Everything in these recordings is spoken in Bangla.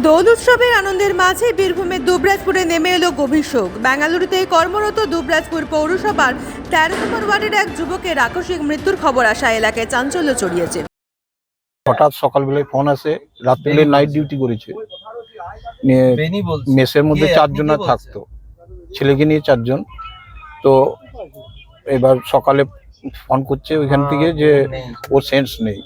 দোল উৎসবের আনন্দের মাঝে বীরভূমের দুবরাজপুরে নেমে এলো গভীর শোক। বেঙ্গালুরুতে কর্মরত দুবরাজপুর পৌরসভার 13 নম্বর ওয়ার্ডের এক যুবকের আকস্মিক মৃত্যুর খবর আসা এলাকায় চাঞ্চল্য ছড়িয়েছে। হঠাৎ সকালবেলায় ফোন আসে, রাত্রিবেলা নাইট ডিউটি করেছে, নিয়ে মেসের মধ্যে 4 জন থাকতো, ছেলেকে নিয়ে 4 জন। তো এবার সকালে ফোন করছে ওইখান থেকে যে ওর সেন্স নেই,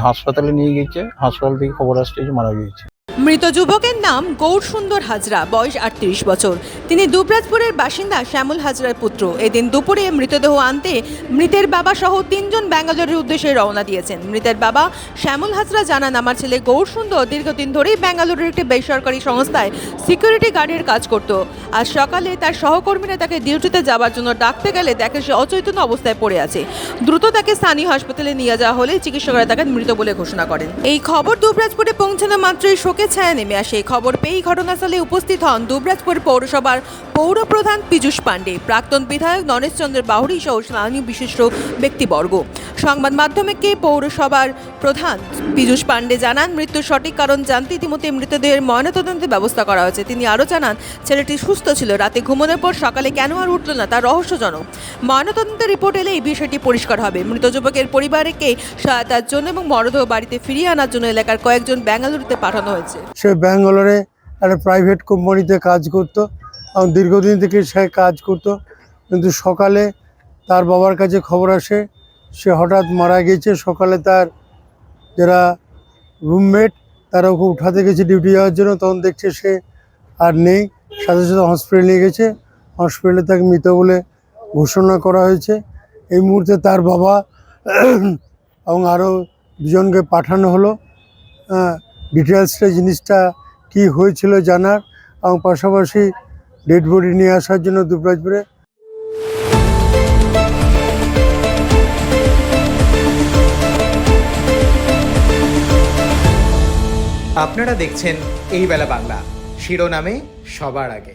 হাসপাতালে নিয়ে গেছে। হাসপাতাল থেকে খবর আসছে যে মারা গিয়েছে। মৃত যুবকের নাম গৌর সুন্দর হাজরা, বয়স 38 বছর। তিনি দুবরাজপুরের বাসিন্দা শ্যামল হাজরার পুত্র। এদিন দুপুরে মৃতদেহ আনতে মৃতের বাবা সহ 3 জন ব্যাঙ্গালোরের উদ্দেশ্যে রওনা দিয়েছেন। মৃতের বাবা শ্যামল হাজরা জানান, আমার ছেলে গৌর সুন্দর দীর্ঘদিন ধরেই ব্যাঙ্গালোরের একটি বেসরকারি সংস্থায় সিকিউরিটি গার্ডের কাজ করত। আজ সকালে তার সহকর্মীরা তাকে ডিউটিতে যাওয়ার জন্য ডাকতে গেলে দেখে সে অচৈতন্য অবস্থায় পড়ে আছে। দ্রুত তাকে স্থানীয় হাসপাতালে নিয়ে যাওয়া হলে চিকিৎসকরা তাকে মৃত বলে ঘোষণা করেন। এই খবর দুবরাজপুরে পৌঁছানো মাত্রই শোকের ছায়া নেমে আসে। খবর পেয়েই ঘটনাস্থলে উপস্থিত হন দুবরাজপুর পৌরসভার পৌরপ্রধান পীযূষ পাণ্ডে, প্রাক্তন বিধায়ক নরেশ চন্দ্র বাহুরি সহ স্থানীয় বিশিষ্ট ব্যক্তিবর্গ। সংবাদ মাধ্যমকে পৌরসভার প্রধান পীযূষ পাণ্ডে জানান, মৃত্যুর সঠিক কারণ জানতে ইতিমধ্যে মৃতদেহের ময়নাতদন্তের ব্যবস্থা করা হয়েছে। তিনি আরও জানান, ছেলেটি সুস্থ ছিল, রাতে ঘুমানোর পর সকালে কেন আর উঠল না তা রহস্যজনক। ময়নাতদন্তের রিপোর্ট এলে এই বিষয়টি পরিষ্কার হবে। মৃত যুবকের পরিবারকে সহায়তার জন্য এবং মরদেহ বাড়িতে ফিরিয়ে আনার জন্য এলাকার কয়েকজন বেঙ্গালুরুতে পাঠানো হয়েছে। সে ব্যাঙ্গালোরে একটা প্রাইভেট কোম্পানিতে কাজ করতো এবং দীর্ঘদিন থেকে সে কাজ করতো, কিন্তু সকালে তার বাবার কাছে খবর আসে সে হঠাৎ মারা গেছে। সকালে তার যারা রুমমেট তারা ওকে উঠাতে গেছে ডিউটি যাওয়ার জন্য, তখন দেখছে সে আর নেই। সাথে সাথে হসপিটালে নিয়ে গেছে। হসপিটালে তাকে মৃত বলে ঘোষণা করা হয়েছে। এই মুহূর্তে তার বাবা এবং আরও দুজনকে পাঠানো হলো ডিটেলসটা জিনিসটা কি হয়েছিল জানার, এবং পাশাপাশি ডেড বডি নিয়ে আসার জন্য দুবরাজপুরে। আপনারা দেখছেন এই বেলা বাংলা, শিরোনামে সবার আগে।